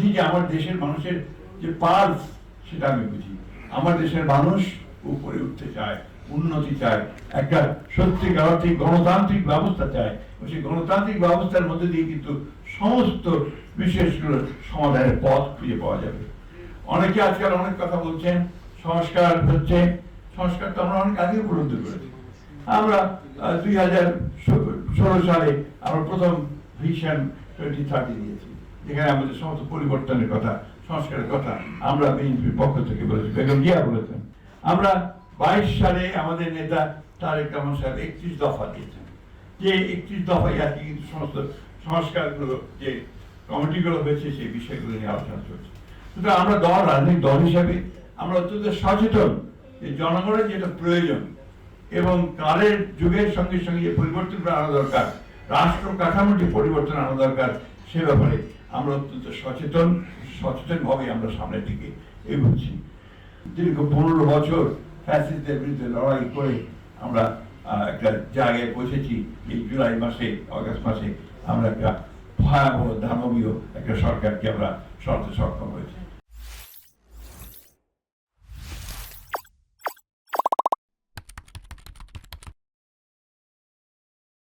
বুঝি যে আমার দেশের মানুষের যে পালস, সেটা আমি বুঝি। আমার দেশের মানুষ উপরে উঠতে চায়, উন্নতি চায়, একটা সত্যিকার অর্থে গণতান্ত্রিক ব্যবস্থা চায়। সেই গণতান্ত্রিক ব্যবস্থার মধ্যে দিয়ে কিন্তু সমস্ত বিষয়গুলোর সমাধানের পথ খুঁজে পাওয়া যাবে। অনেকে আজকাল অনেক কথা বলছেন, সংস্কার হচ্ছে। সংস্কার তো আমরা অনেক আগে উপলব্ধি করেছি। আমরা 2016 সালে আমরা প্রথম ভিশন 2030 দিয়েছি, যেখানে আমাদের সমস্ত পরিবর্তনের কথা, সংস্কারের কথা আমরা বিএনপির পক্ষ থেকে বলেছি, বেগম জিয়া বলেছেন। আমরা 22 সালে আমাদের নেতা তারেক রহমান সাহেব 31 দফা দিয়েছেন, যে 31 দফায় আর কি কিন্তু সমস্ত সংস্কারগুলো যে কমিটিগুলো হয়েছে সেই বিষয়গুলো নিয়ে আলোচনা চলছে। সুতরাং আমরা রাজনৈতিক দল হিসাবে আমরা অত্যন্ত সচেতন যে জনগণের যেটা প্রয়োজন এবং কালের যুগের সঙ্গে সঙ্গে যে পরিবর্তন আনা দরকার, রাষ্ট্র কাঠামোটি পরিবর্তন আনা দরকার, সে ব্যাপারে আমরা অত্যন্ত সচেতনভাবে আমরা সামনের দিকে এগোচ্ছি। দীর্ঘ 15 বছর ফ্যাসিস্টদের বিরুদ্ধে লড়াই করে আমরা একটা জায়গায় পৌঁছেছি। এই জুলাই মাসে, অগাস্ট মাসে আমরা একটা ভয়াবহ দানবীয় একটা সরকারকে আমরা সরাতে সক্ষম হয়েছি।